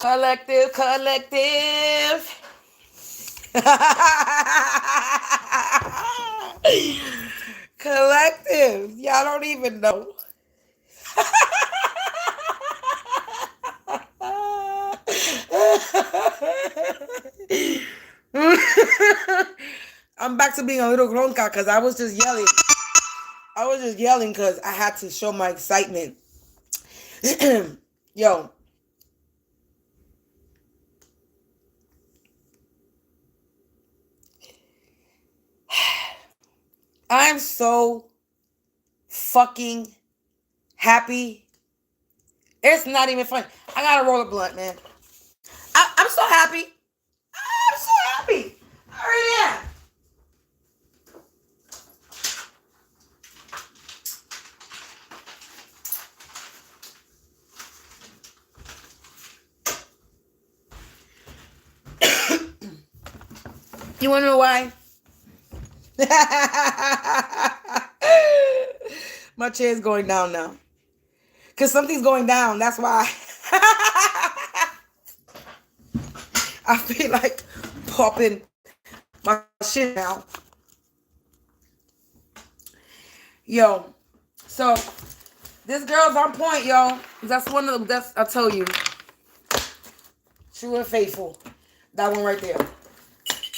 Collective, collective. Collective. Y'all don't even know. I'm back to being a little gronka because I was just yelling. I was just yelling because I had to show my excitement. Yo. I'm so fucking happy. It's not even funny. I gotta roll a blunt, man. I'm so happy. I'm so happy. I really am. You wanna know why? My chair's going down now. Because something's going down. That's why. I feel like popping my shit now. Yo. So, this girl's on point, yo. That's one of the, I'll tell you. True and faithful. That one right there.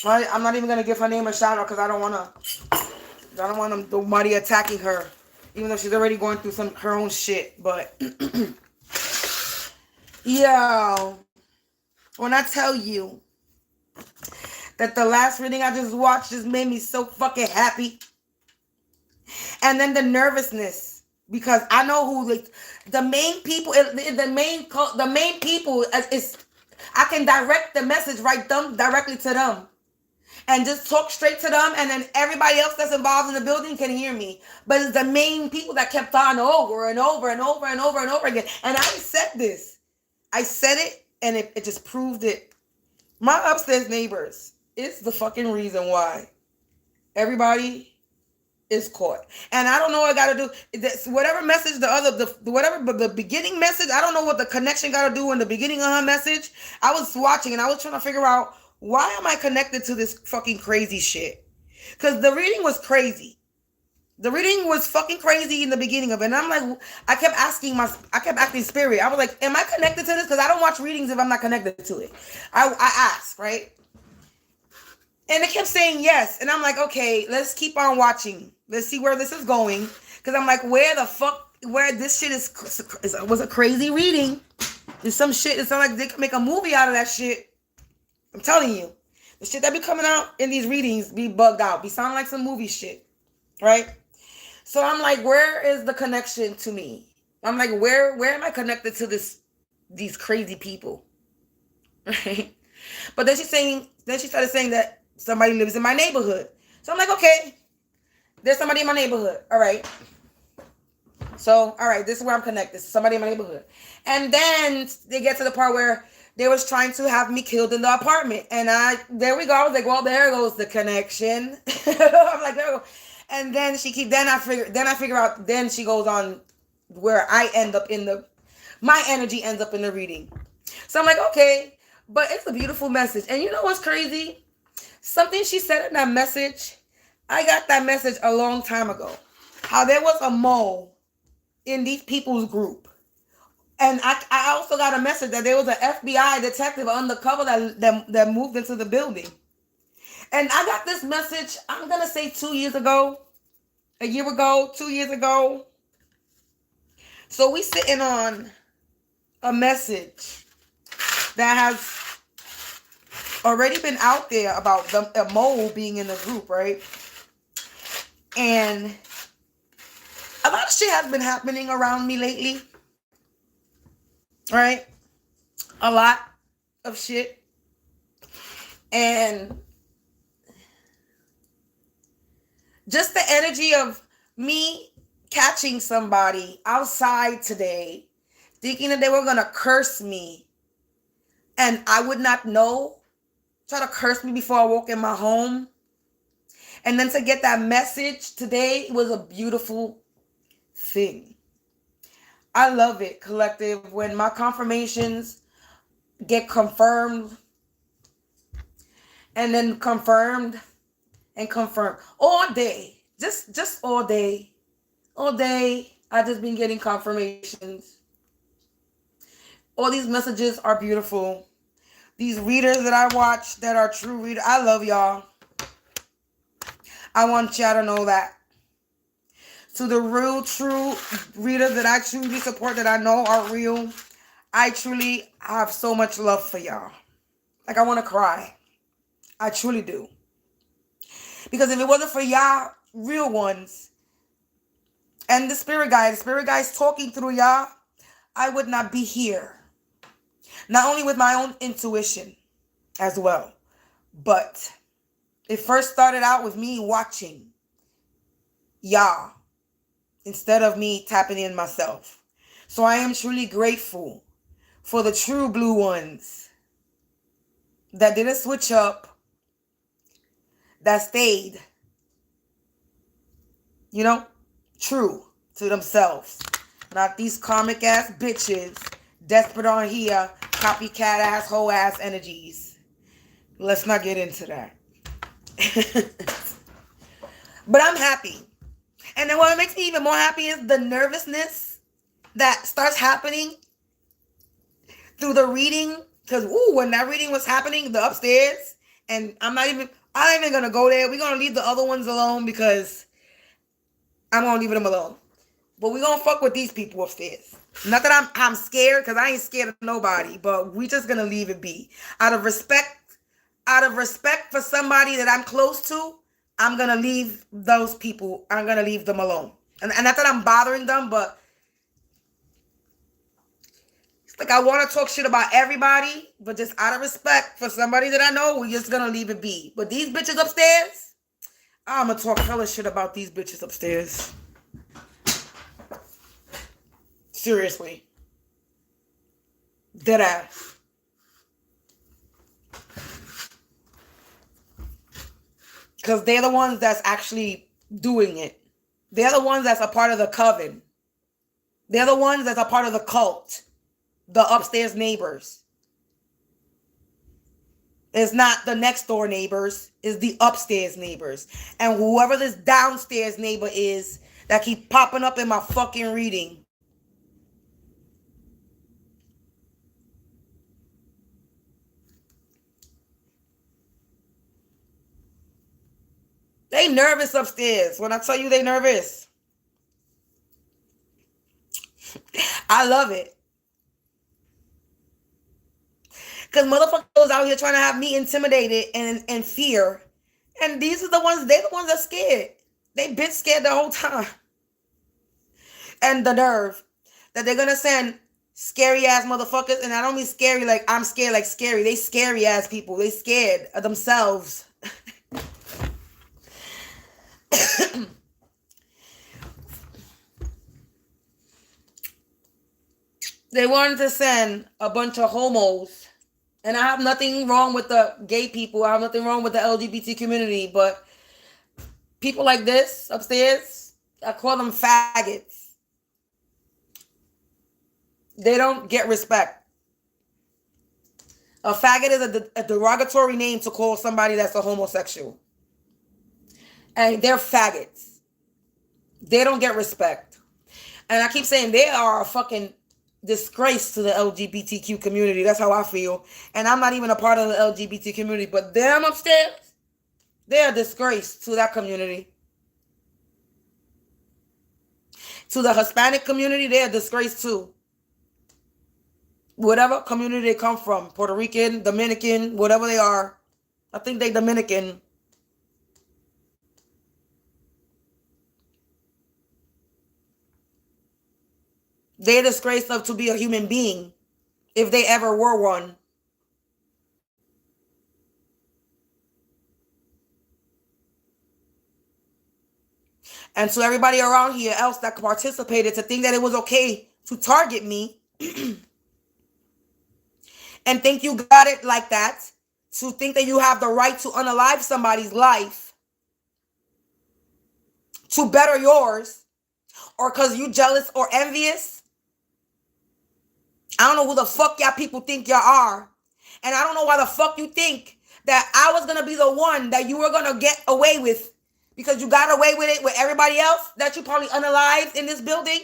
I'm not even going to give her name a shout out because I don't want nobody attacking her. Even though she's already going through her own shit. But, yo, when I tell you that the last reading I just watched just made me so fucking happy. And then the nervousness. Because I know who the main people, the main people is, I can direct the message directly to them. And just talk straight to them, and then everybody else that's involved in the building can hear me. But it's the main people that kept on over and over and over and over and over again. And I said this. I said it, and it just proved it. My upstairs neighbors, it's the fucking reason why everybody is caught. And I don't know what I gotta do. Whatever message the beginning message, I don't know what the connection gotta do in the beginning of her message. I was watching, and I was trying to figure out, why am I connected to this fucking crazy shit? Because the reading was crazy. The reading was fucking crazy in the beginning of it. And I'm like, I kept asking spirit. I was like, am I connected to this? Because I don't watch readings if I'm not connected to it. I asked, right? And it kept saying yes. And I'm like, okay, let's keep on watching. Let's see where this is going. Because I'm like, where this shit was a crazy reading. There's some shit. It's not like they could make a movie out of that shit. I'm telling you, the shit that be coming out in these readings be bugged out. Be sounding like some movie shit, right? So I'm like, where is the connection to me? I'm like, where am I connected to these crazy people, right? But then she started saying that somebody lives in my neighborhood. So I'm like, okay, there's somebody in my neighborhood. All right. So, all right, this is where I'm connected. Somebody in my neighborhood. And then they get to the part where they was trying to have me killed in the apartment. And there we go. I was like, well, there goes the connection. I'm like, there we go. And then I figure out, then she goes on where I end up my energy ends up in the reading. So I'm like, okay, but it's a beautiful message. And you know what's crazy? Something she said in that message, I got that message a long time ago. How there was a mole in these people's group. And I also got a message that there was an FBI detective undercover that moved into the building. And I got this message, I'm going to say 2 years ago, a year ago, 2 years ago. So we sitting on a message that has already been out there about a mole being in the group, right? And a lot of shit has been happening around me lately. Right? A lot of shit. And just the energy of me catching somebody outside today, thinking that they were going to curse me, and I would not know, try to curse me before I walk in my home. And then to get that message today was a beautiful thing. I love it, collective, when my confirmations get confirmed, and then confirmed and confirmed all day. Just all day. All day, I just been getting confirmations. All these messages are beautiful. These readers that I watch that are true readers, I love y'all. I want y'all to know that. To the real, true readers that I truly support, that I know are real, I truly have so much love for y'all. Like, I want to cry. I truly do. Because if it wasn't for y'all, real ones, and the spirit guides talking through y'all, I would not be here. Not only with my own intuition as well, but it first started out with me watching y'all instead of me tapping in myself. So I am truly grateful for the true blue ones that didn't switch up, that stayed, true to themselves. Not these karmic ass bitches, desperate on here, copycat ass, hoe ass energies. Let's not get into that. But I'm happy. And then what makes me even more happy is the nervousness that starts happening through the reading. Because, when that reading was happening, the upstairs, and I'm not even going to go there. We're going to leave the other ones alone because I'm going to leave them alone. But we're going to fuck with these people upstairs. Not that I'm scared, because I ain't scared of nobody, but we just going to leave it be. Out of respect for somebody that I'm close to, I'm going to leave those people. I'm going to leave them alone. And not that I'm bothering them, but it's like I want to talk shit about everybody, but just out of respect for somebody that I know, we're just going to leave it be. But these bitches upstairs, I'm going to talk hella shit about these bitches upstairs. Seriously. Deadass. Because they're the ones that's actually doing it. They're the ones that's a part of the coven. They're the ones that's a part of the cult. The upstairs neighbors. It's not the next door neighbors. It's the upstairs neighbors. And whoever this downstairs neighbor is that keep popping up in my fucking reading. They nervous upstairs. When I tell you they nervous, I love it. Because motherfuckers out here trying to have me intimidated and fear. And they're the ones that scared. They been scared the whole time. And the nerve that they're going to send scary ass motherfuckers. And I don't mean scary like I'm scared like scary. They scary ass people. They scared of themselves. They wanted to send a bunch of homos. And I have nothing wrong with the gay people. I have nothing wrong with the LGBT community. But people like this upstairs, I call them faggots. They don't get respect. A faggot is a derogatory name to call somebody that's a homosexual. And they're faggots. They don't get respect. And I keep saying they are a fucking disgrace to the LGBTQ community. That's how I feel. And I'm not even a part of the LGBT community. But them upstairs, they're a disgrace to that community. To the Hispanic community, they're a disgrace too. Whatever community they come from, Puerto Rican, Dominican, whatever they are. I think they Dominican. They're a disgrace of to be a human being, if they ever were one. And to everybody around here else that participated to think that it was okay to target me and think you got it like that, to think that you have the right to unalive somebody's life to better yours, or because you jealous or envious, I don't know who the fuck y'all people think y'all are. And I don't know why the fuck you think that I was going to be the one that you were going to get away with. Because you got away with it with everybody else that you probably unalived in this building.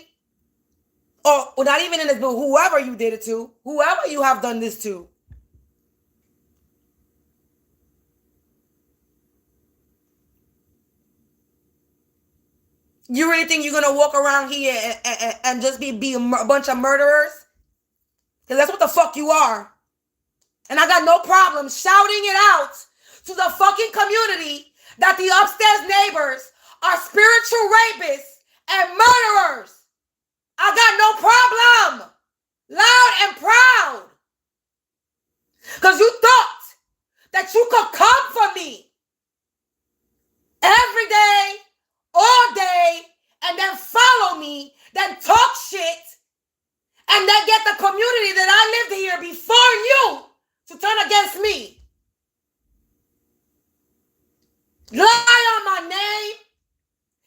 Or not even in this building. Whoever you did it to. Whoever you have done this to. You really think you're going to walk around here and just be a bunch of murderers? Because that's what the fuck you are. And I got no problem shouting it out to the fucking community that the upstairs neighbors are spiritual rapists and murderers. I got no problem. Loud and proud. Because you thought that you could come for me every day, all day, and then follow me, then talk shit, and then get the community that I lived here before you to turn against me. Lie on my name,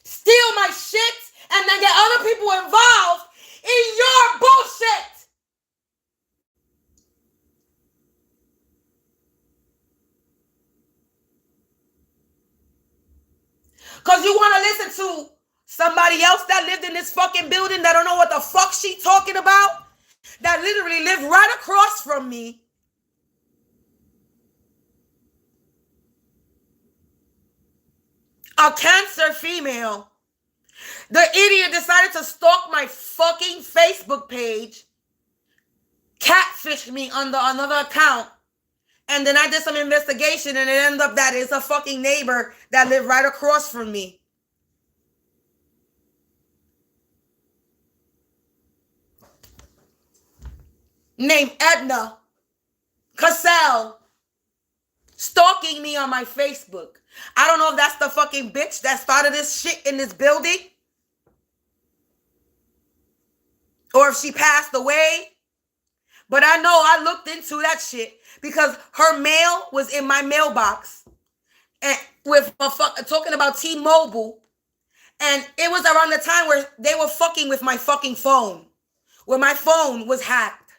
steal my shit, and then get other people involved in your bullshit. Because you want to listen to somebody else that lived in this fucking building that don't know what the fuck she talking about, that literally lived right across from me. A Cancer female. The idiot decided to stalk my fucking Facebook page, catfish me under another account, and then I did some investigation and it ended up that it's a fucking neighbor that lived right across from me. Named Edna Cassell, stalking me on my Facebook. I don't know if that's the fucking bitch that started this shit in this building, or if she passed away. But I know I looked into that shit because her mail was in my mailbox, and with talking about T-Mobile, and it was around the time where they were fucking with my fucking phone, where my phone was hacked.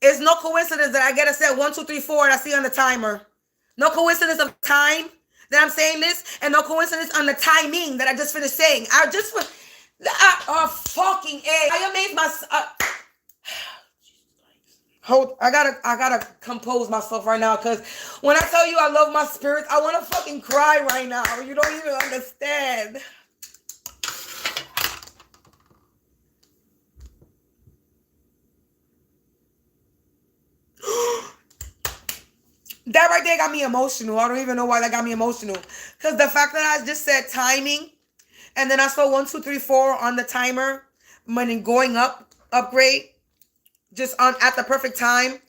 It's no coincidence that I get a set 1, 2, 3, 4 and I see on the timer. No coincidence of time that I'm saying this, and no coincidence on the timing that I just finished saying. Fucking A. I amazed myself. I gotta compose myself right now, because when I tell you I love my spirits, I want to fucking cry right now. You don't even understand. That right there got me emotional. I don't even know why that got me emotional. Because the fact that I just said timing, and then I saw 1, 2, 3, 4 on the timer, when going up, upgrade, just on at the perfect time.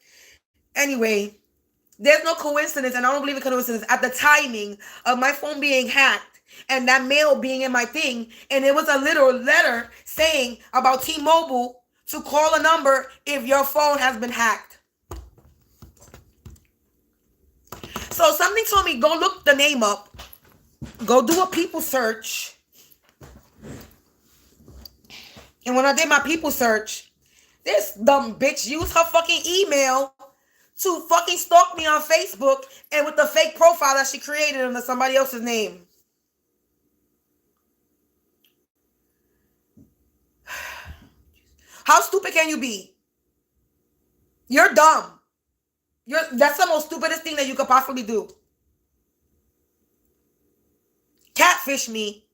Anyway, there's no coincidence, and I don't believe in coincidence, at the timing of my phone being hacked and that mail being in my thing, and it was a little letter saying about T-Mobile to call a number if your phone has been hacked. So something told me, go look the name up, go do a people search. And when I did my people search, this dumb bitch used her fucking email to fucking stalk me on Facebook, and with the fake profile that she created under somebody else's name. How stupid can you be? You're dumb. That's the most stupidest thing that you could possibly do. Catfish me.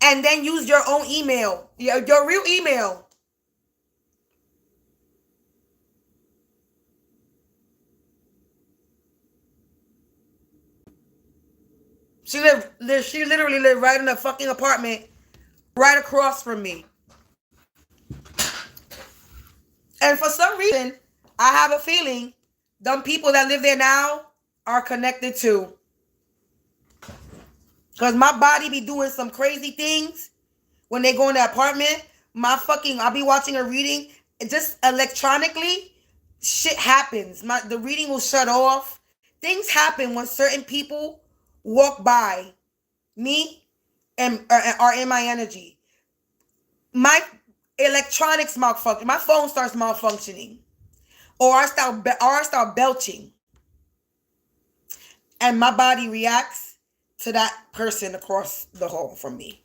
And then use your own email. Your real email. She literally lived right in the fucking apartment right across from me. And for some reason, I have a feeling them people that live there now are connected too. Because my body be doing some crazy things when they go in the apartment. I'll be watching a reading. Just electronically, shit happens. The reading will shut off. Things happen when certain people walk by me and are in my energy. electronics malfunction. My phone starts malfunctioning, or I start belching, and my body reacts to that person across the hall from me.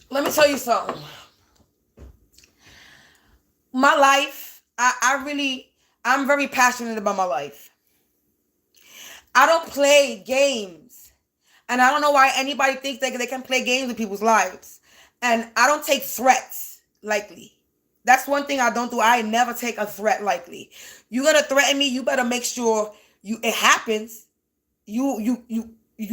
Let me tell you something. My life, I'm very passionate about my life. I don't play games. And I don't know why anybody thinks they can play games with people's lives. And I don't take threats lightly. That's one thing I don't do. I never take a threat lightly. You're gonna threaten me, you better make sure it happens. You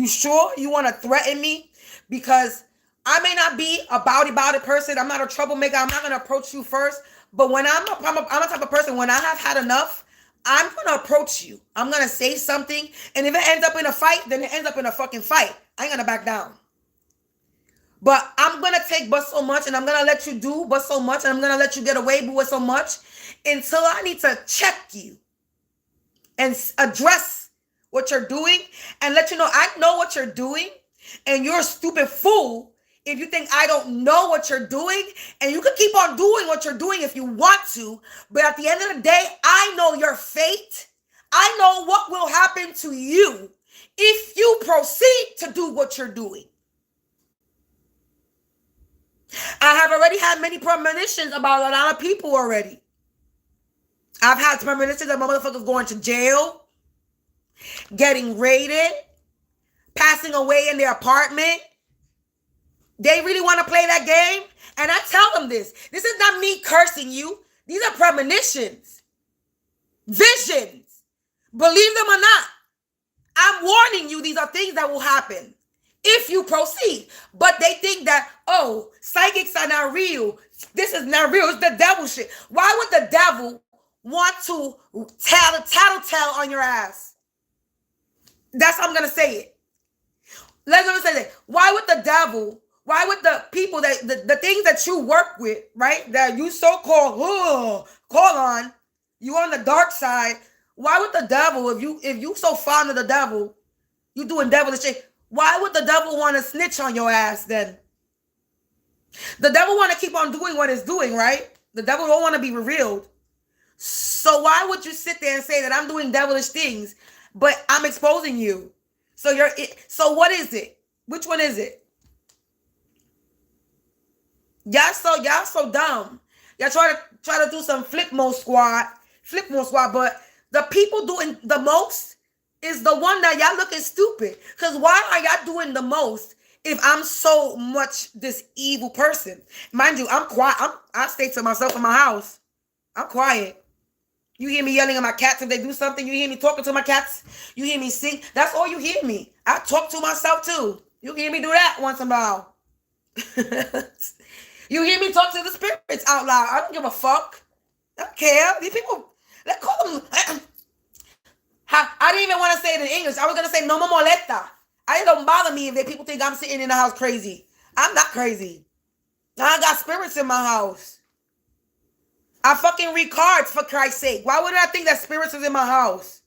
sure you want to threaten me? Because I may not be a bowdy person. I'm not a troublemaker. I'm not gonna approach you first. But when I'm a type of person, when I have had enough, I'm gonna approach you. I'm gonna say something, and if it ends up in a fight, then it ends up in a fucking fight. I ain't gonna back down. But I'm gonna take but so much, and I'm gonna let you do but so much, and I'm gonna let you get away with so much until I need to check you and address what you're doing and let you know I know what you're doing, and you're a stupid fool if you think I don't know what you're doing. And you can keep on doing what you're doing if you want to, but at the end of the day, I know your fate. I know what will happen to you if you proceed to do what you're doing. I have already had many premonitions about a lot of people already. I've had premonitions of motherfuckers going to jail, getting raided, passing away in their apartment. They really want to play that game? And I tell them this. This is not me cursing you. These are premonitions. Visions. Believe them or not. I'm warning you, these are things that will happen if you proceed. But they think that, oh, psychics are not real. This is not real. It's the devil shit. Why would the devil want to tattletale on your ass? That's how I'm going to say it. Let me say that. Why would the people that the things that you work with, right? That you so-called call on, you on the dark side. Why would the devil, if you so fond of the devil, you doing devilish shit, why would the devil want to snitch on your ass then? The devil want to keep on doing what it's doing, right? The devil don't want to be revealed. So why would you sit there and say that I'm doing devilish things, but I'm exposing you? So what is it? Which one is it? Y'all so dumb. Y'all try to do some flip mode squad, but the people doing the most is the one that y'all looking stupid. Because why are y'all doing the most if I'm so much this evil person? Mind you, I'm quiet. I stay to myself in my house. I'm quiet. You hear me yelling at my cats if they do something. You hear me talking to my cats. You hear me sing. That's all you hear me. I talk to myself too. You hear me do that once in a while. You hear me talk to the spirits out loud. I don't give a fuck. I don't care. These people, let's call them. I didn't even want to say it in English. I was going to say no more molesta. It don't bother me if people think I'm sitting in the house crazy. I'm not crazy. I got spirits in my house. I fucking read cards, for Christ's sake. Why would I think that spirits is in my house?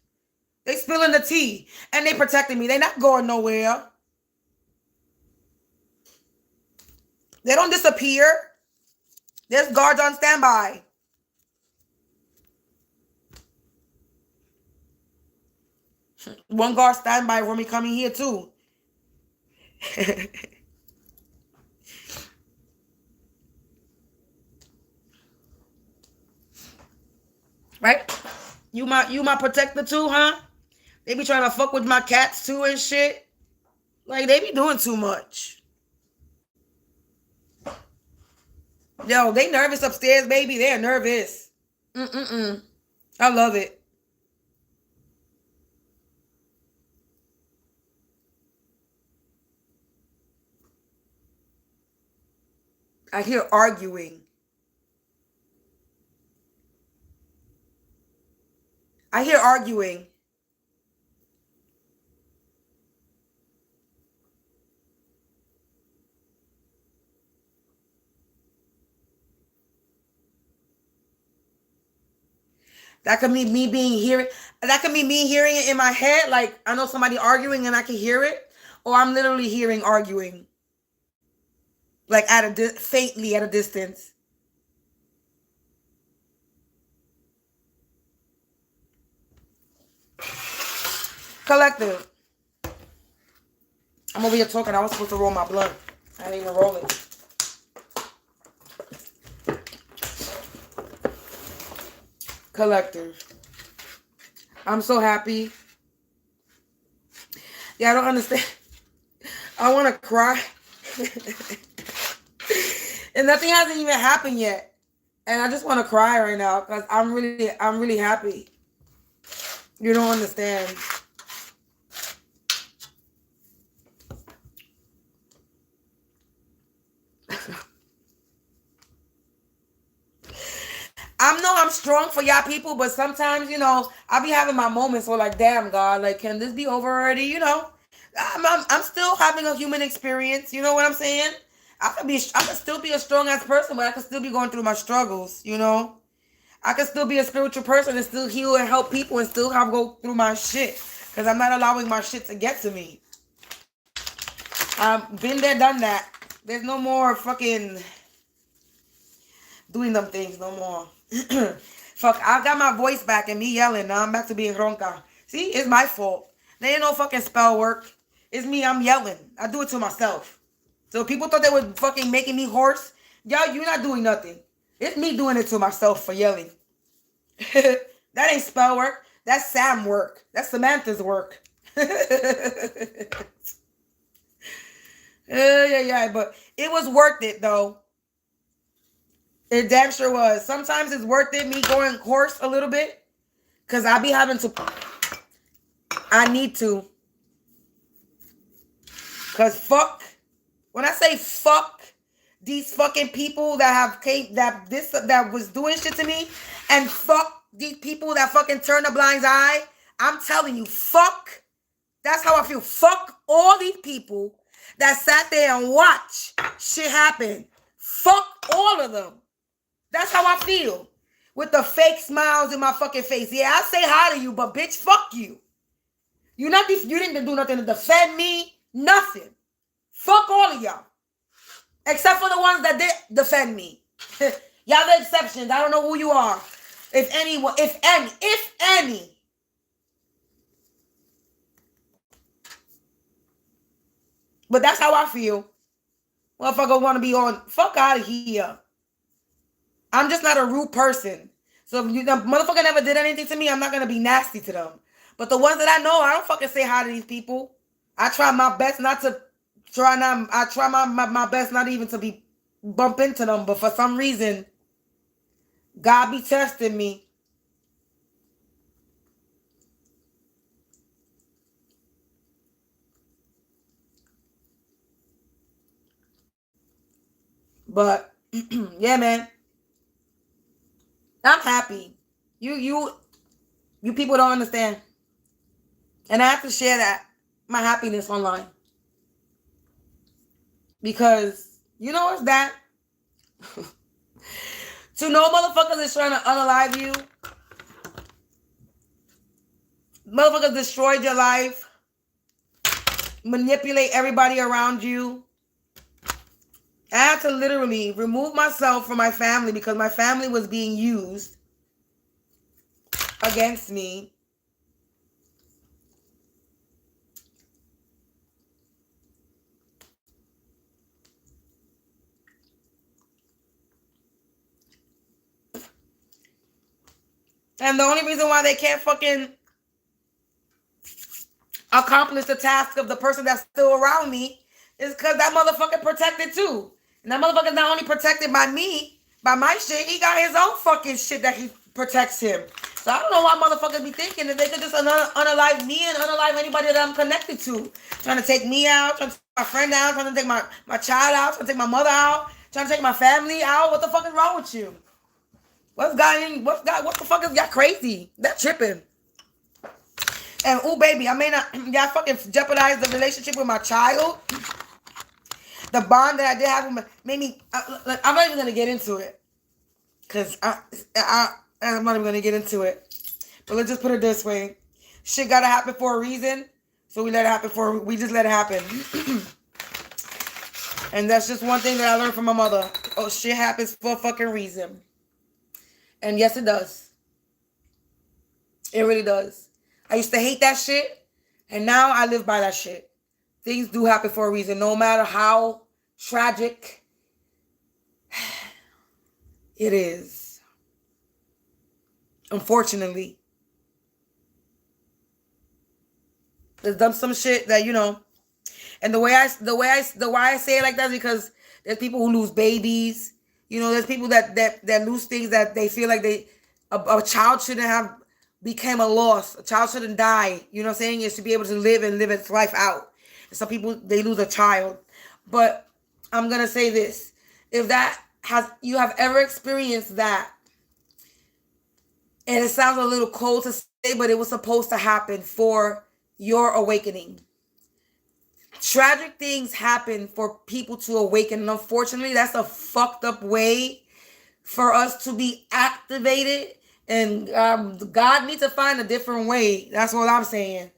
They spilling the tea and they protecting me. They not going nowhere. They don't disappear. There's guards on standby. One guard standby when we coming here too. Right? You my protector too, huh? They be trying to fuck with my cats too and shit. Like, they be doing too much. Yo, they nervous upstairs, baby. They're nervous. I love it. I hear arguing. I hear arguing. That could be me being hearing. That could be me hearing it in my head. Like I know somebody arguing and I can hear it, or I'm literally hearing arguing, like at a faintly at a distance. Collective. I'm over here talking. I was supposed to roll my blunt. I didn't even roll it. Collective. I'm so happy. Yeah, I don't understand. I want to cry. And nothing hasn't even happened yet. And I just want to cry right now because I'm really happy. You don't understand. I'm strong for y'all people, but sometimes, I be having my moments where like, damn God, like, can this be over already? I'm still having a human experience. You know what I'm saying? I could still be a strong ass person, but I could still be going through my struggles. I could still be a spiritual person and still heal and help people and still go through my shit because I'm not allowing my shit to get to me. I've been there, done that. There's no more fucking doing them things no more. Fuck, I got my voice back and me yelling. Now I'm back to being ronca. See, it's my fault. There ain't no fucking spell work. It's me, I'm yelling. I do it to myself. So people thought they were fucking making me hoarse. Y'all, you're not doing nothing. It's me doing it to myself for yelling. That ain't spell work. That's Sam work. That's Samantha's work. Yeah, but it was worth it though. It damn sure was. Sometimes it's worth it, me going hoarse a little bit. Because I be having to. I need to. Because fuck. When I say fuck these fucking people that was doing shit to me. And fuck these people that fucking turn a blind eye. I'm telling you, fuck. That's how I feel. Fuck all these people that sat there and watch shit happen. Fuck all of them. That's how I feel. With the fake smiles in my fucking face. Yeah, I say hi to you, but bitch, fuck you. You didn't do nothing to defend me. Nothing. Fuck all of y'all. Except for the ones that did defend me. Y'all the exceptions. I don't know who you are. If any. But that's how I feel. Motherfucker want to be on. Fuck out of here. I'm just not a rude person. So if the motherfucker never did anything to me, I'm not going to be nasty to them. But the ones that I know, I don't fucking say hi to these people. I try my best not to my best not even to be bump into them. But for some reason, God be testing me. But yeah, man. I'm happy. You people don't understand. And I have to share my happiness online. Because you know what's that? To know motherfuckers is trying to unalive you. Motherfuckers destroyed your life. Manipulate everybody around you. I had to literally remove myself from my family because my family was being used against me. And the only reason why they can't fucking accomplish the task of the person that's still around me is because that motherfucker protected too. And that motherfucker's not only protected by me, by my shit, he got his own fucking shit that he protects him. So I don't know why motherfuckers be thinking that they could just unalive me and unalive anybody that I'm connected to. Trying to take me out, trying to take my friend out, trying to take my child out, trying to take my mother out, trying to take my family out. What the fuck is wrong with you? What the fuck is y'all crazy? They're tripping. And oh baby, y'all fucking jeopardize the relationship with my child. The bond that I did have with made me. I'm not even gonna get into it, cause I'm not even gonna get into it. But let's just put it this way. Shit gotta happen for a reason. So we just let it happen. And that's just one thing that I learned from my mother. Oh, shit happens for a fucking reason. And yes, it does. It really does. I used to hate that shit. And now I live by that shit. Things do happen for a reason. No matter how tragic it is. Unfortunately. There's done some shit that, and the way I say it like that is because there's people who lose babies. There's people that lose things that they feel like a child shouldn't have became a loss. A child shouldn't die. You know what I'm saying? It should be able to live its life out. And some people, they lose a child. But I'm gonna say this: if you have ever experienced that, and it sounds a little cold to say, but it was supposed to happen for your awakening. Tragic things happen for people to awaken. And unfortunately, that's a fucked up way for us to be activated. And God needs to find a different way. That's what I'm saying.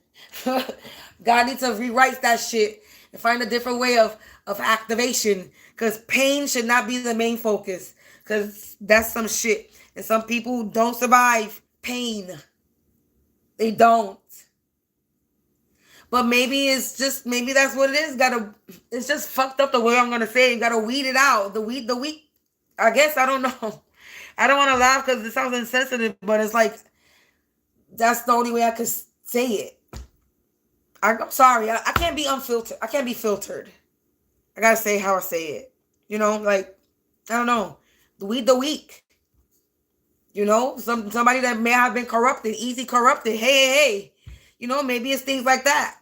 God needs to rewrite that shit and find a different way of activation. Because pain should not be the main focus. Because that's some shit. And some people don't survive pain. They don't. But maybe that's what it is. It's just fucked up the way I'm gonna say it. You gotta weed it out. The weed. I guess, I don't know. I don't want to laugh because it sounds insensitive, but it's like that's the only way I could say it. I'm sorry. I can't be unfiltered. I can't be filtered. I gotta say how I say it. Like, I don't know. The weak. Somebody that may have been corrupted, easy corrupted. Hey. Maybe it's things like that.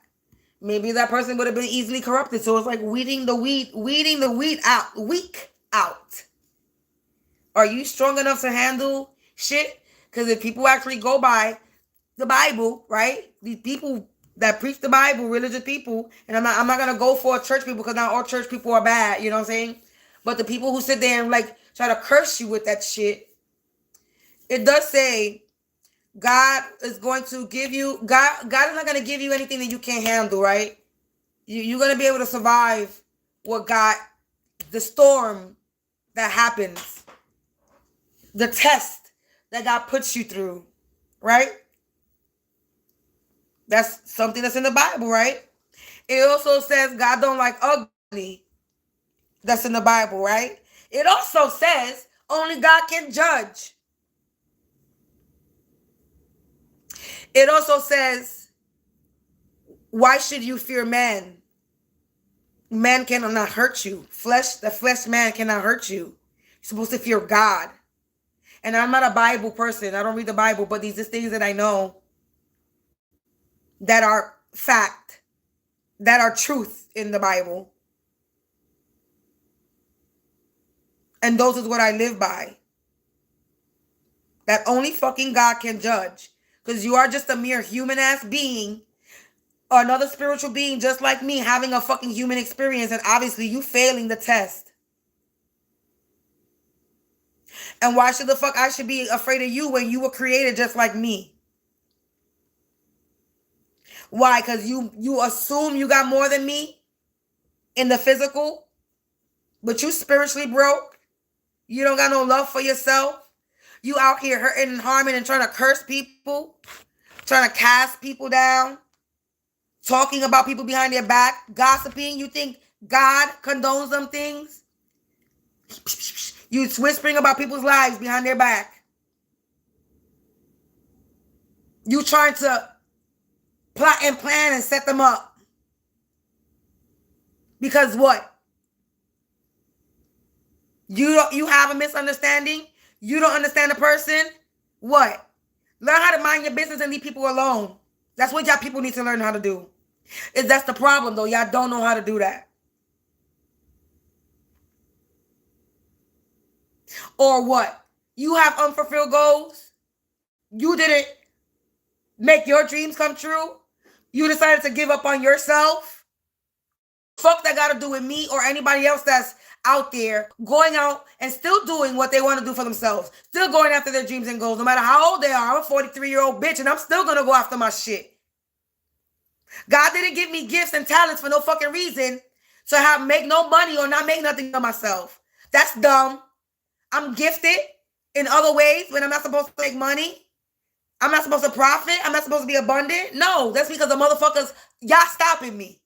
Maybe that person would have been easily corrupted. So it's like weeding the weed out. Are you strong enough to handle shit? Because if people actually go by the Bible, right? These people that preach the Bible, religious people, and I'm not gonna go for church people because not all church people are bad, you know what I'm saying? But the people who sit there and like try to curse you with that shit, it does say God is going to give you, God is not going to give you anything that you can't handle, right? You're going to be able to survive the storm that happens, the test that God puts you through, right? That's something that's in the Bible, right? It also says God don't like ugly. That's in the Bible, right? It also says only God can judge. It also says, why should you fear man? Man cannot hurt you. The flesh man cannot hurt you. You're supposed to fear God. And I'm not a Bible person. I don't read the Bible, but these are things that I know that are fact, that are truth in the Bible. And those is what I live by. That only fucking God can judge. Because you are just a mere human-ass being, or another spiritual being just like me, having a fucking human experience, and obviously you failing the test. And why should the fuck I should be afraid of you when you were created just like me? Why? Because you assume you got more than me in the physical, but you spiritually broke. You don't got no love for yourself. You out here hurting and harming and trying to curse people, trying to cast people down, talking about people behind their back, gossiping. You think God condones them things? You whispering about people's lives behind their back. You trying to plot and plan and set them up. Because what? You have a misunderstanding? You don't understand the person? What? Learn how to mind your business and leave people alone. That's what y'all people need to learn how to do. That's the problem, though. Y'all don't know how to do that. Or what? You have unfulfilled goals? You didn't make your dreams come true? You decided to give up on yourself? Fuck that got to do with me or anybody else that's out there going out and still doing what they want to do for themselves, still going after their dreams and goals, no matter how old they are. I'm a 43-year-old bitch and I'm still going to go after my shit. God didn't give me gifts and talents for no fucking reason to make no money or not make nothing of myself. That's dumb. I'm gifted in other ways when I'm not supposed to make money. I'm not supposed to profit. I'm not supposed to be abundant. No, that's because the motherfuckers, y'all stopping me.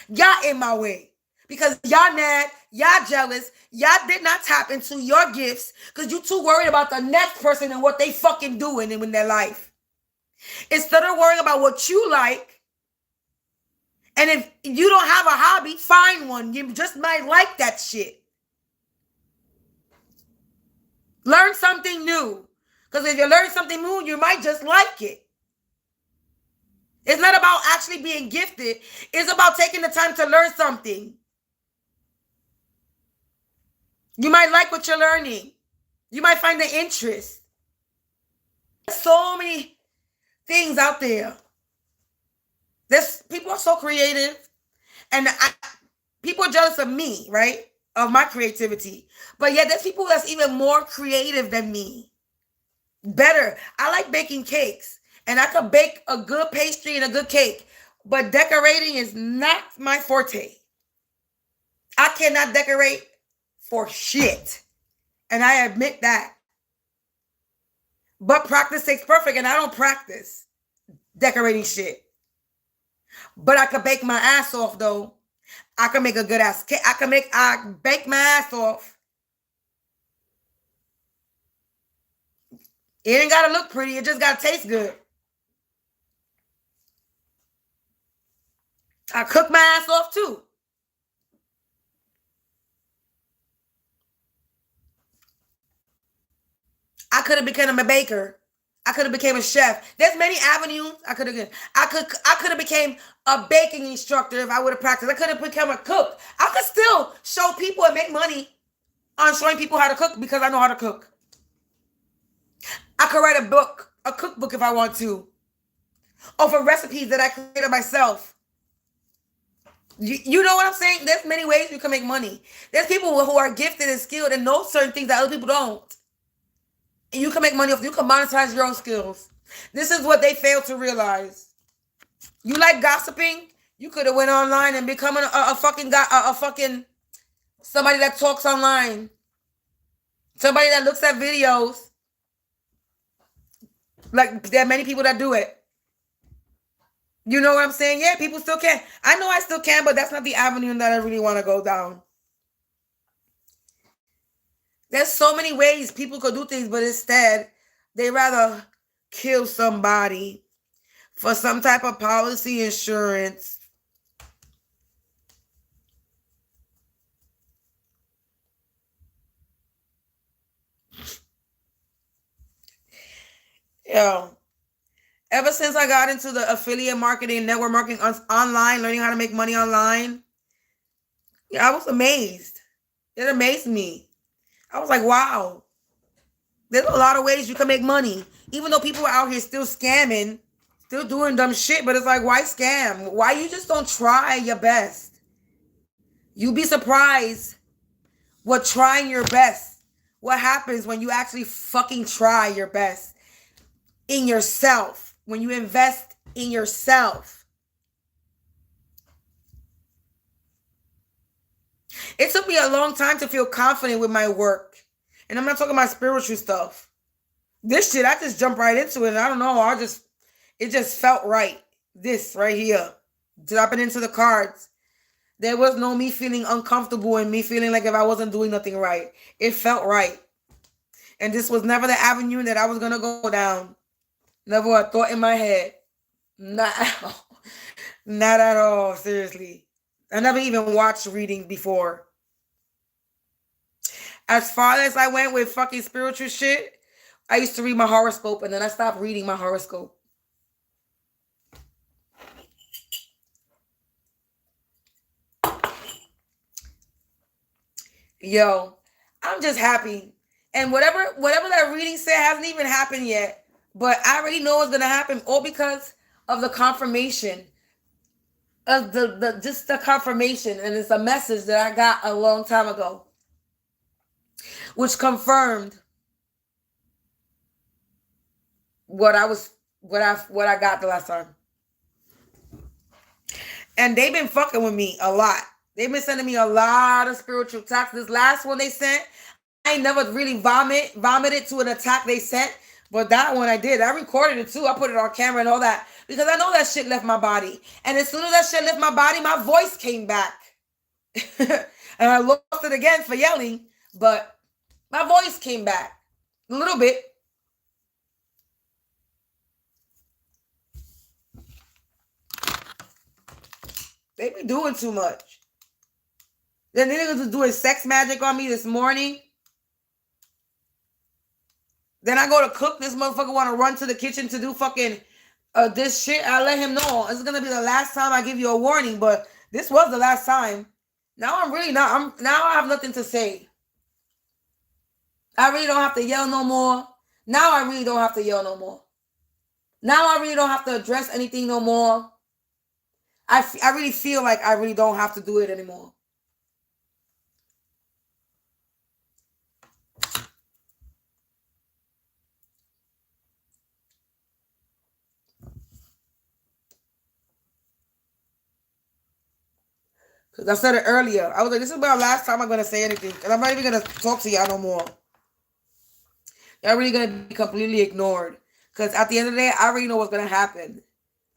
Y'all in my way. Because y'all mad, y'all jealous, y'all did not tap into your gifts because you too worried about the next person and what they fucking doing in their life. Instead of worrying about what you like, and if you don't have a hobby, find one. You just might like that shit. Learn something new. Because if you learn something new, you might just like it. It's not about actually being gifted. It's about taking the time to learn something. You might like what you're learning. You might find the interest. There's so many things out there. People are so creative. And people are jealous of me, right? Of my creativity. But yeah, there's people that's even more creative than me. Better. I like baking cakes. And I could bake a good pastry and a good cake. But decorating is not my forte. I cannot decorate for shit. And I admit that. But practice takes perfect. And I don't practice decorating shit. But I could bake my ass off though. I can make a good ass cake. I bake my ass off. It ain't gotta look pretty. It just gotta taste good. I cook my ass off too. I could have become a baker. I could have became a chef. There's many avenues I could have. I could have became a baking instructor if I would have practiced. I could have become a cook. I could still show people and make money on showing people how to cook because I know how to cook. I could write a book, a cookbook if I want to, over recipes that I created myself. You know what I'm saying? There's many ways you can make money. There's people who are gifted and skilled and know certain things that other people don't. And you can make money off. You can monetize your own skills. This is what they fail to realize. You like gossiping? You could have went online and become a fucking somebody that talks online. Somebody that looks at videos. Like there are many people that do it. You know what I'm saying? Yeah, people still can. I know I still can, but that's not the avenue that I really want to go down. There's so many ways people could do things, but instead, they rather kill somebody for some type of policy insurance. Yo, ever since I got into the affiliate marketing, network marketing online, learning how to make money online, yeah, I was amazed. It amazed me. I was like, wow, there's a lot of ways you can make money. Even though people are out here still scamming, still doing dumb shit, but it's like, why scam? Why you just don't try your best? You'd be surprised what trying your best, what happens when you actually fucking try your best in yourself, when you invest in yourself. It took me a long time to feel confident with my work. And I'm not talking about spiritual stuff. This shit, I just jumped right into it. And I don't know, it just felt right. This right here, dropping into the cards. There was no me feeling uncomfortable and me feeling like if I wasn't doing nothing right. It felt right. And this was never the avenue that I was going to go down. Never a thought in my head. Not at all, seriously. I never even watched reading before. As far as I went with fucking spiritual shit, I used to read my horoscope and then I stopped reading my horoscope. Yo, I'm just happy. And whatever that reading said hasn't even happened yet. But I already know it's going to happen all because of the confirmation. Of the confirmation. And it's a message that I got a long time ago. which confirmed what I got the last time. And they've been fucking with me a lot. They've been sending me a lot of spiritual attacks. This last one they sent, I ain't never really vomited to an attack they sent. But that one I did. I recorded it too. I put it on camera and all that. Because I know that shit left my body. And as soon as that shit left my body, my voice came back. And I lost it again for yelling. But my voice came back. A little bit. They be doing too much. Then the niggas was doing sex magic on me this morning. Then I go to cook. This motherfucker want to run to the kitchen to do fucking this shit. I let him know. This is going to be the last time I give you a warning. But this was the last time. Now I'm really not. Now I have nothing to say. I really don't have to yell no more. Now I really don't have to yell no more. Now I really don't have to address anything no more. I really feel like I really don't have to do it anymore. Because I said it earlier. I was like, this is about the last time I'm going to say anything. And I'm not even going to talk to y'all no more. Y'all really going to be completely ignored. Because at the end of the day, I already know what's going to happen.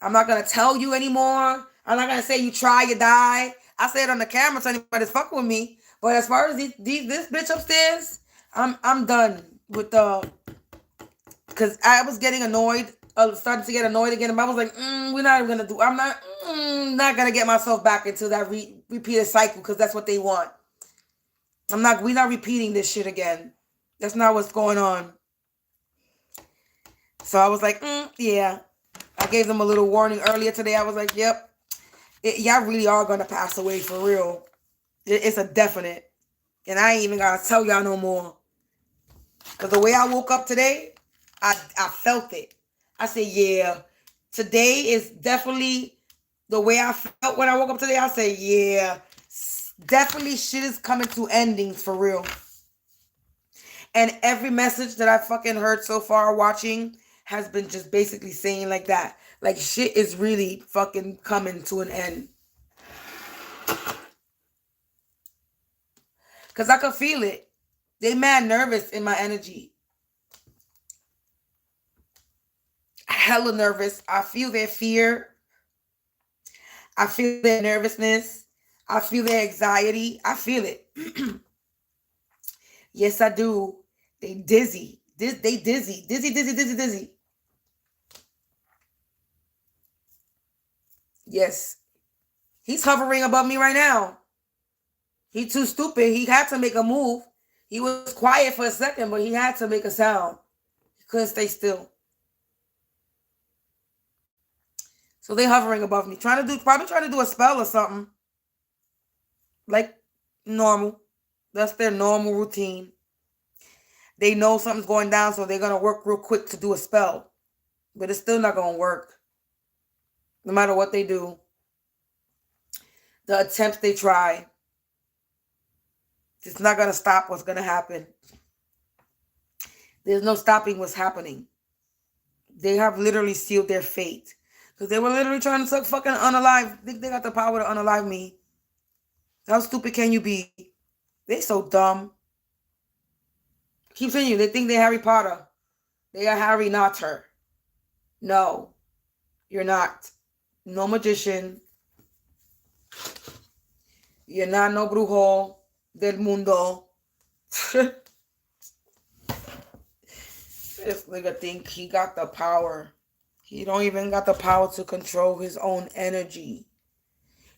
I'm not going to tell you anymore. I'm not going to say you try, you die. I say it on the camera so anybody's fucking with me. But as far as this bitch upstairs, I'm done with the... Because I was getting annoyed. Starting to get annoyed again. And I was like, we're not even going to do... I'm not going to get myself back into that repeated cycle because that's what they want. We're not repeating this shit again. That's not what's going on. So I was like, yeah. I gave them a little warning earlier today. I was like, yep. Y'all really are going to pass away for real. It's a definite. And I ain't even got to tell y'all no more. Because the way I woke up today, I felt it. I said, yeah. Today is definitely the way I felt when I woke up today. I said, yeah. Definitely shit is coming to endings for real. And every message that I fucking heard so far watching has been just basically saying like that. Like shit is really fucking coming to an end. Because I could feel it. They mad nervous in my energy. Hella nervous. I feel their fear. I feel their nervousness. I feel their anxiety. I feel it. Yes, I do. They dizzy. They dizzy. Dizzy. Yes. He's hovering above me right now. He too stupid. He had to make a move. He was quiet for a second, but he had to make a sound. He couldn't stay still. So they hovering above me. Probably trying to do a spell or something. Like normal. That's their normal routine. They know something's going down, so they're going to work real quick to do a spell. But it's still not going to work. No matter what they do. The attempts they try. It's not going to stop what's going to happen. There's no stopping what's happening. They have literally sealed their fate. Because they were literally trying to suck fucking unalive. They got the power to unalive me. How stupid can you be? They so dumb. Keep saying you. They think they're Harry Potter. They are Harry, not her. No. You're not. No magician. You're not no brujo del mundo. This nigga think he got the power. He don't even got the power to control his own energy.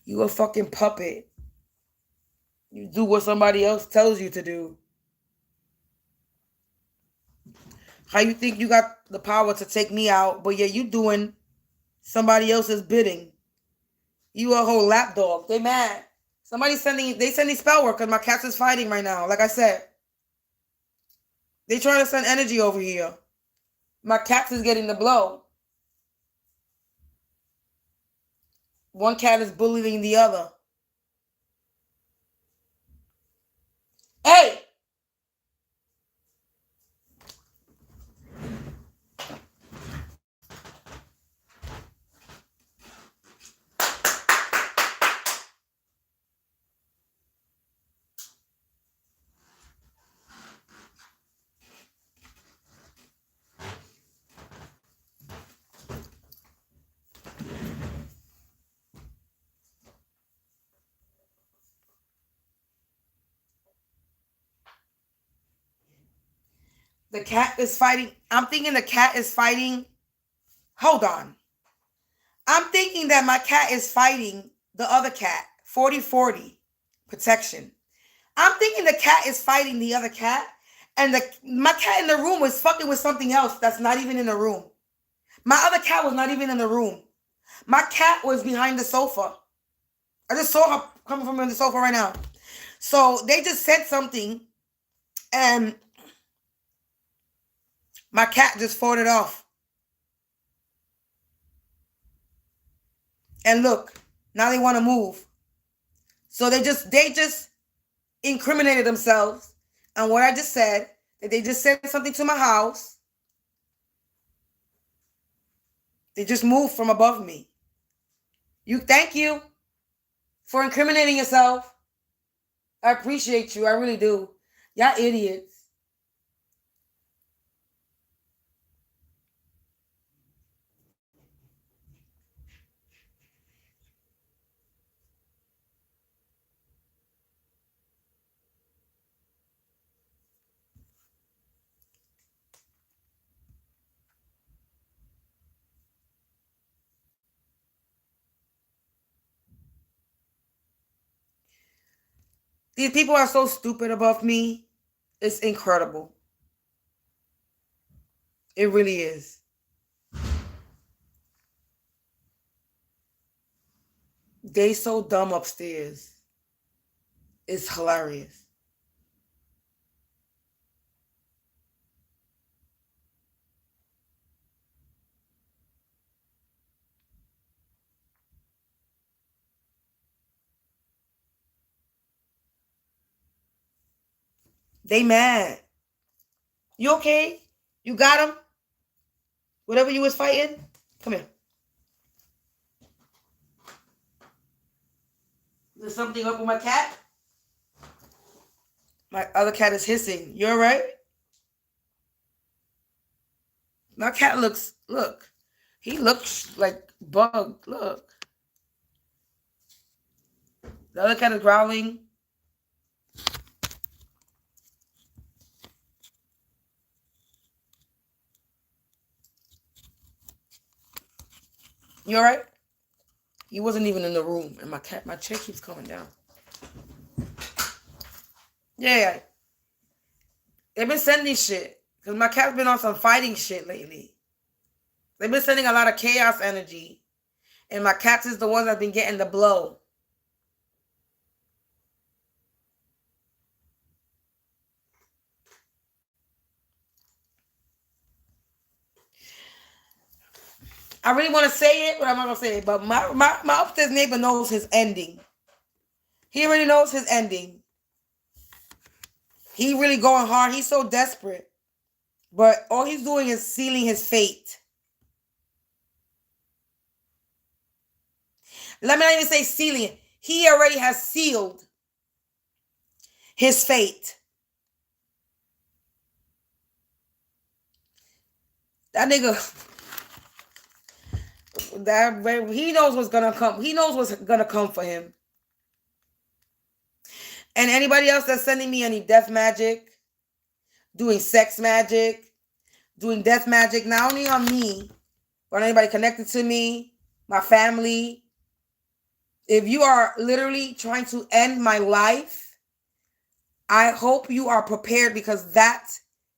You a fucking puppet. You do what somebody else tells you to do. How you think you got the power to take me out, but yeah, you doing somebody else's bidding. You a whole lapdog. They mad. They sending spell work because my cats is fighting right now. Like I said. They trying to send energy over here. My cat is getting the blow. One cat is bullying the other. Hey! The cat is fighting. I'm thinking the cat is fighting. Hold on. I'm thinking that my cat is fighting the other cat. 40-40 protection. I'm thinking the cat is fighting the other cat. And my cat in the room was fucking with something else that's not even in the room. My other cat was not even in the room. My cat was behind the sofa. I just saw her coming from the sofa right now. So they just said something and my cat just fought it off. And look, now they want to move. So they just incriminated themselves on what I just said. That they just said something to my house. They just moved from above me. Thank you for incriminating yourself. I appreciate you. I really do. Y'all idiots. These people are so stupid above me. It's incredible. It really is. They so dumb upstairs. It's hilarious. They mad. You okay? You got him? Whatever you was fighting? Come here. There's something up with my cat? My other cat is hissing. You all right? My cat look. He looks like bugged. Look. The other cat is growling. You all right? He wasn't even in the room, and my chair keeps coming down. Yeah. They've been sending shit. Because my cat's been on some fighting shit lately. They've been sending a lot of chaos energy. And my cat is the one that's been getting the blow. I really want to say it, but I'm not going to say it. But my upstairs neighbor knows his ending. He already knows his ending. He really going hard. He's so desperate. But all he's doing is sealing his fate. Let me not even say sealing it. He already has sealed his fate. That nigga, he knows what's gonna come. He knows what's gonna come for him. And anybody else that's sending me any death magic, doing sex magic, doing death magic, not only on me, but anybody connected to me, my family. If you are literally trying to end my life, I hope you are prepared, because that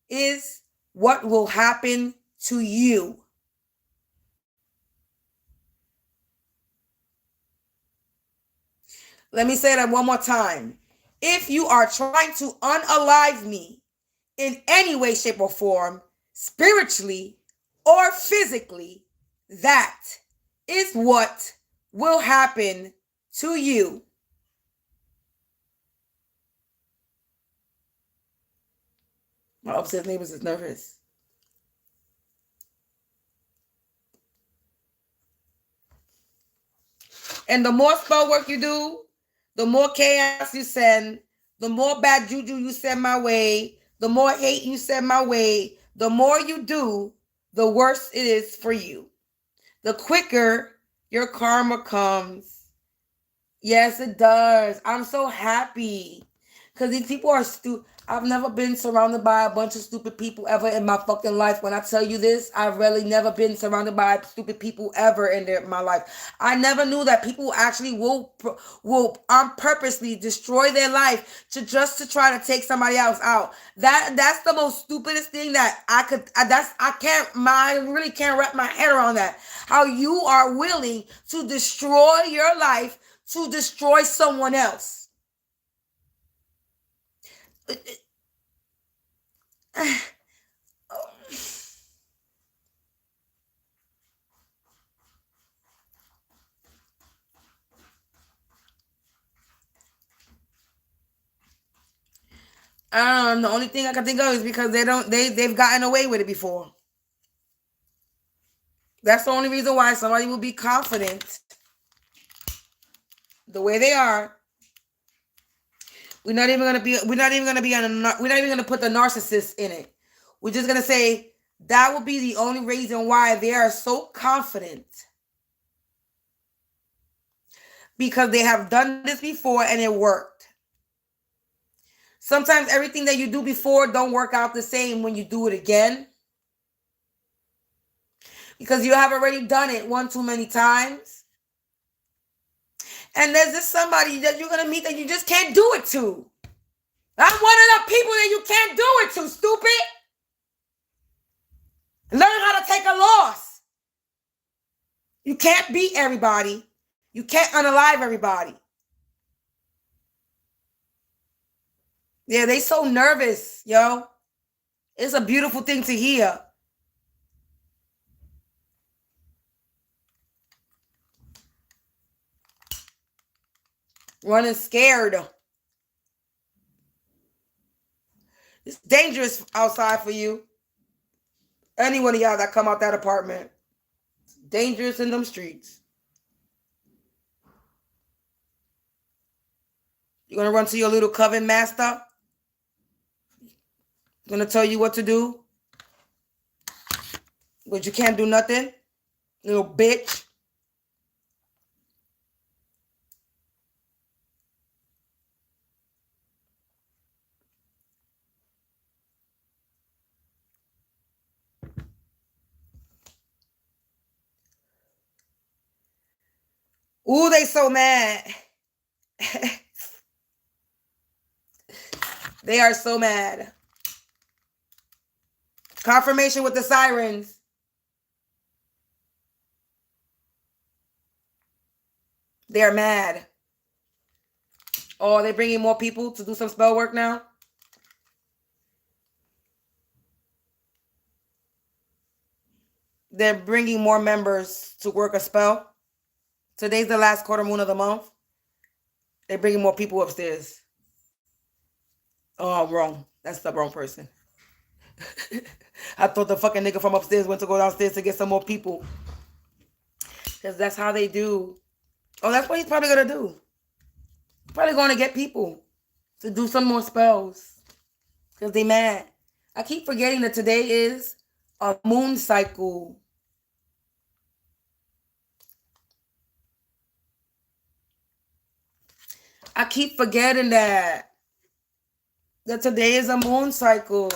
is what will happen to you. Let me say that one more time. If you are trying to unalive me in any way, shape, or form, spiritually or physically, that is what will happen to you. My upstairs neighbors is nervous. And the more spell work you do, the more chaos you send, the more bad juju you send my way, the more hate you send my way, the more you do, the worse it is for you. The quicker your karma comes. Yes, it does. I'm so happy. Because these people are stupid. I've never been surrounded by a bunch of stupid people ever in my fucking life. When I tell you this, I've really never been surrounded by stupid people ever in my life. I never knew that people actually will purposely destroy their life to try to take somebody else out. That's the most stupidest thing that I really can't wrap my head around that. How you are willing to destroy your life to destroy someone else. The only thing I can think of is because they've gotten away with it before. That's the only reason why somebody will be confident the way they are. We're not even gonna put the narcissist in it. We're just gonna say that would be the only reason why they are so confident. Because they have done this before and it worked. Sometimes everything that you do before don't work out the same when you do it again. Because you have already done it one too many times. And there's just somebody that you're going to meet that you just can't do it to. I'm one of the people that you can't do it to, stupid. Learn how to take a loss. You can't beat everybody. You can't unalive everybody. Yeah, they so nervous, yo. It's a beautiful thing to hear. Running scared. It's dangerous outside for you. Any one of y'all that come out that apartment. It's dangerous in them streets. You're going to run to your little coven master? Going to tell you what to do? But you can't do nothing? Little bitch. Ooh, they so mad. They are so mad. Confirmation with the sirens. They're mad. Oh, they're bringing more people to do some spell work now? They're bringing more members to work a spell. Today's the last quarter moon of the month. They're bringing more people upstairs. Oh, wrong. That's the wrong person. I thought the fucking nigga from upstairs went to go downstairs to get some more people. Because that's how they do. Oh, that's what he's probably going to do. Probably going to get people to do some more spells. Because they mad. I keep forgetting that today is a moon cycle. I keep forgetting that today is a moon cycle.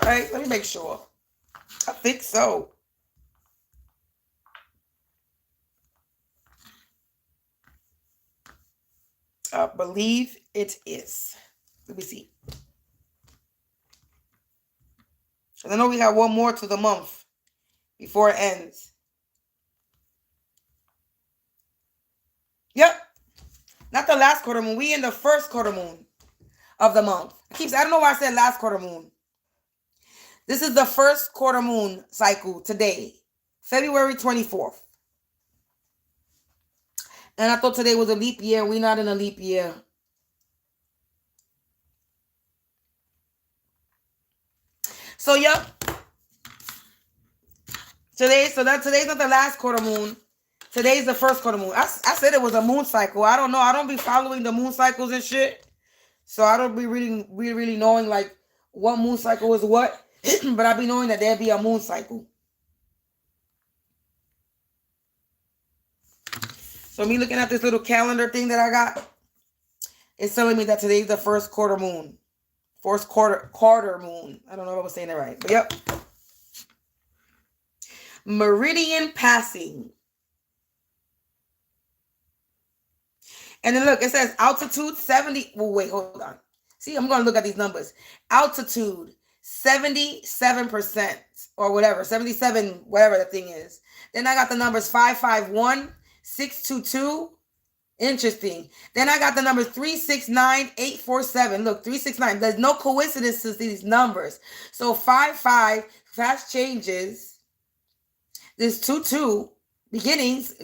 All right, let me make sure. I think so. I believe it is. Let me see. I know we got one more to the month before it ends. Yep. Not the last quarter moon. We in the first quarter moon of the month. I don't know why I said last quarter moon. This is the first quarter moon cycle today, February 24th. And I thought today was a leap year. We're not in a leap year. So, yep. Today's not the last quarter moon. Today's the first quarter moon. I said it was a moon cycle. I don't know. I don't be following the moon cycles and shit. So I don't be really knowing like what moon cycle is what. But I be knowing that there'll be a moon cycle. So me looking at this little calendar thing that I got, it's telling me that today's the first quarter moon. First quarter moon. I don't know if I was saying it right, but yep. Meridian passing. And then look, it says altitude 70. Well, wait, hold on. See, I'm going to look at these numbers. Altitude 77% or whatever, 77, whatever the thing is. Then I got the numbers 551, 622. Interesting. Then I got the numbers 369, 847. Look, 369. There's no coincidence to these numbers. So 55, fast changes. There's 22 beginnings.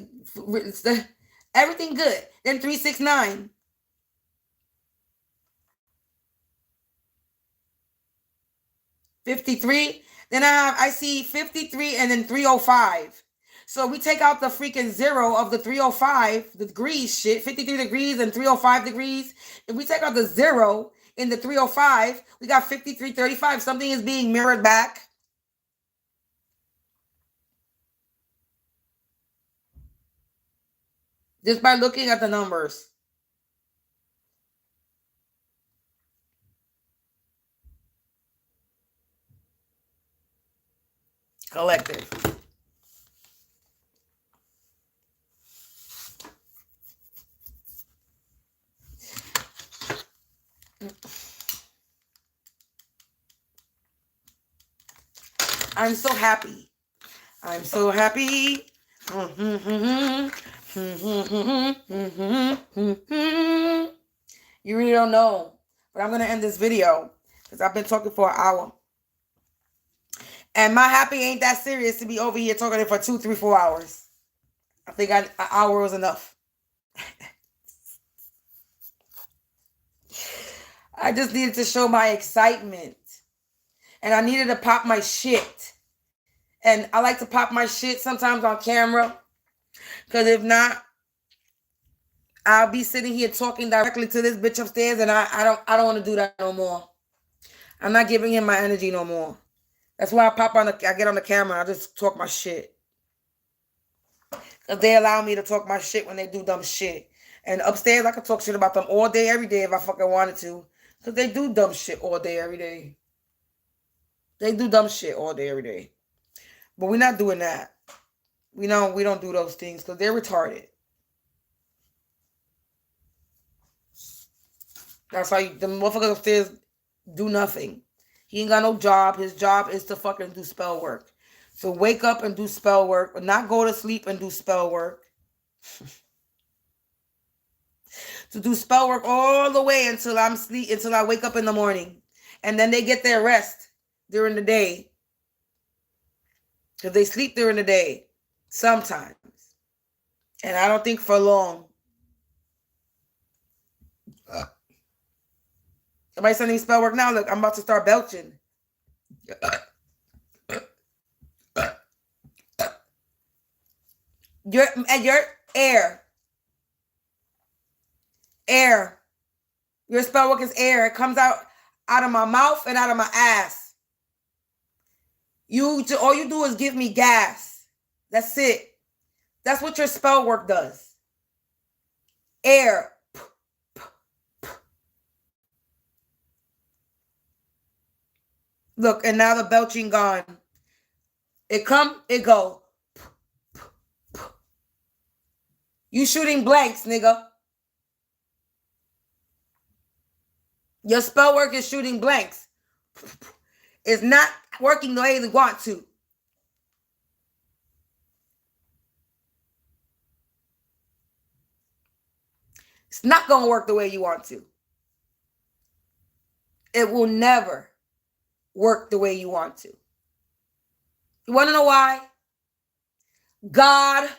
Everything good. Then 369. $53. Then I see 53 and then 305. So we take out the freaking zero of the 305 degrees shit, 53 degrees and 305 degrees. If we take out the zero in the 305, we got 5335. Something is being mirrored back. Just by looking at the numbers. Collective. I'm so happy. I'm so happy. You really don't know. But I'm going to end this video because I've been talking for an hour. And my happy ain't that serious to be over here talking for 2, 3, 4 hours. I think an hour was enough. I just needed to show my excitement. And I needed to pop my shit. And I like to pop my shit sometimes on camera. Because if not, I'll be sitting here talking directly to this bitch upstairs. And I don't want to do that no more. I'm not giving him my energy no more. That's why I get on the camera and I just talk my shit. Because they allow me to talk my shit when they do dumb shit. And upstairs, I can talk shit about them all day, every day if I fucking wanted to. Because they do dumb shit all day, every day. They do dumb shit all day, every day. But we're not doing that. We don't do those things because they're retarded. That's why the motherfuckers upstairs do nothing. He ain't got no job. His job is to fucking do spell work. So wake up and do spell work, but not go to sleep and do spell work. To do spell work all the way until until I wake up in the morning. And then they get their rest during the day. Because they sleep during the day. Sometimes. And I don't think for long. Somebody sending me spell work now. Look, I'm about to start belching. Your air. Air. Your spell work is air. It comes out of my mouth and out of my ass. All you do is give me gas. That's it. That's what your spell work does. Air. Look, and now the belching gone. It come, it go. You shooting blanks, nigga. Your spell work is shooting blanks. It's not working the way you want to. It's not going to work the way you want to. It will never work the way you want to. You want to know why? God.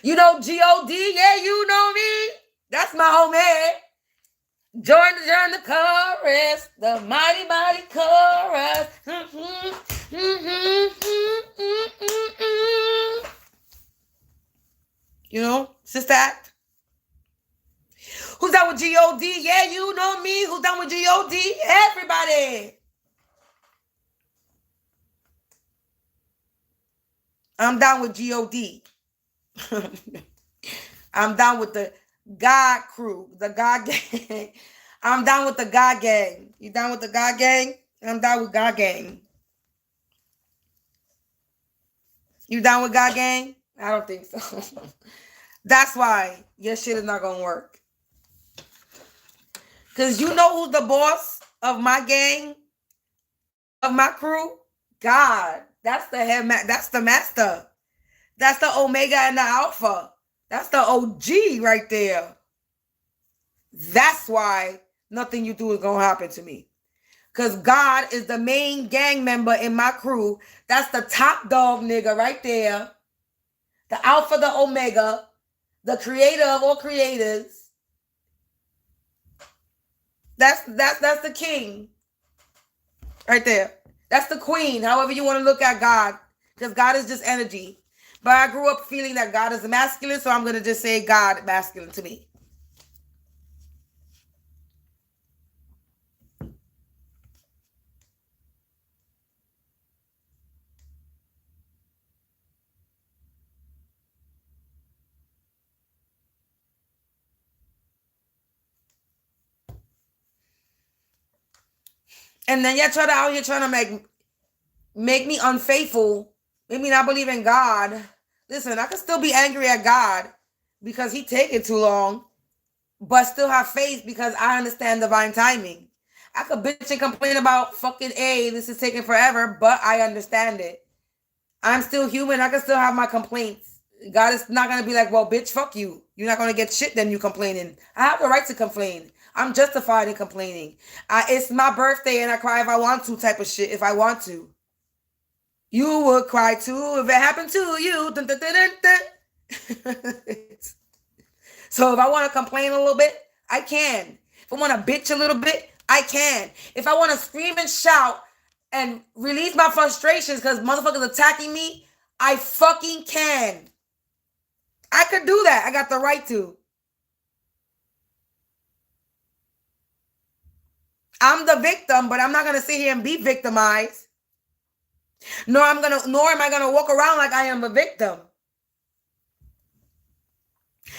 You know G-O-D? Yeah, you know me. That's my homie. Join the chorus. The mighty, mighty chorus. You know, Sister Act. Who's down with G-O-D? Yeah, you know me. Who's down with G-O-D? Everybody. I'm down with G-O-D. I'm down with the God crew, the God gang. I'm down with the God gang. You down with the God gang? I'm down with God gang. You down with God gang? I don't think so. That's why your shit is not gonna work. Cause you know who's the boss of my gang, of my crew? God. That's the head. That's the master. That's the Omega and the Alpha. That's the OG right there. That's why nothing you do is gonna happen to me. Because God is the main gang member in my crew. That's the top dog nigga right there. The Alpha, the Omega, the creator of all creators. That's the king. Right there. That's the queen, however you want to look at God. Because God is just energy. But I grew up feeling that God is masculine, so I'm going to just say God masculine to me. And then y'all out here trying to make me unfaithful, make me not believe in God. Listen, I can still be angry at God because he taking too long, but still have faith because I understand divine timing. I could bitch and complain about fucking this is taking forever, but I understand it. I'm still human. I can still have my complaints. God is not going to be like, well, bitch, fuck you. You're not going to get shit then you complaining. I have the right to complain. I'm justified in complaining. It's my birthday and I cry if I want to type of shit if I want to. You would cry too if it happened to you. Dun, dun, dun, dun, dun. So if I want to complain a little bit, I can. If I want to bitch a little bit, I can. If I want to scream and shout and release my frustrations because motherfuckers attacking me, I fucking can. I could do that. I got the right to. I'm the victim, but I'm not gonna sit here and be victimized. Nor am I gonna walk around like I am a victim.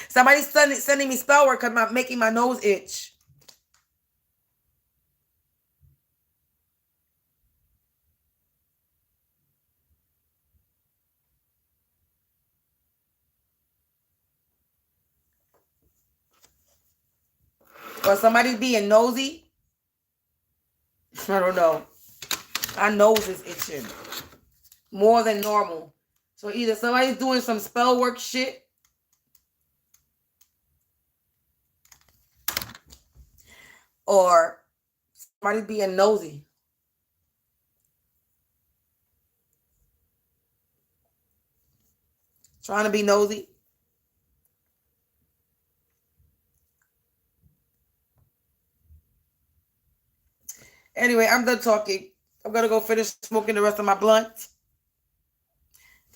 Somebody's sending me spell work because I'm making my nose itch. Or somebody's being nosy. I don't know. My nose is itching more than normal. So either somebody's doing some spell work shit, or somebody's being nosy. Trying to be nosy. Anyway, I'm done talking. I'm going to go finish smoking the rest of my blunt.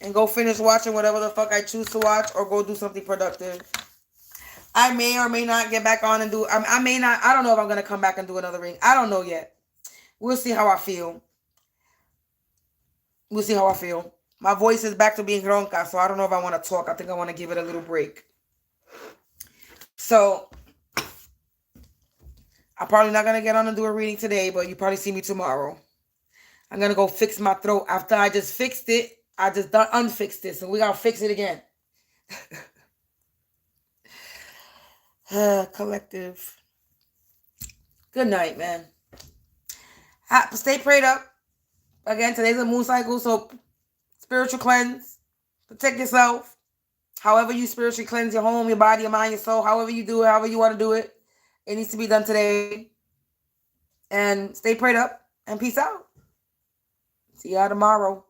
And go finish watching whatever the fuck I choose to watch. Or go do something productive. I may or may not get back on and do... I may not... I don't know if I'm going to come back and do another ring. I don't know yet. We'll see how I feel. We'll see how I feel. My voice is back to being ronca. So I don't know if I want to talk. I think I want to give it a little break. So... I'm probably not going to get on and do a reading today, but you probably see me tomorrow. I'm going to go fix my throat. After I just fixed it, I just unfixed it. So we got to fix it again. Collective. Good night, man. Stay prayed up. Again, today's a moon cycle, so spiritual cleanse. Protect yourself. However you spiritually cleanse your home, your body, your mind, your soul. However you do it, however you want to do it. It needs to be done today. And stay prayed up. And peace out. See y'all tomorrow.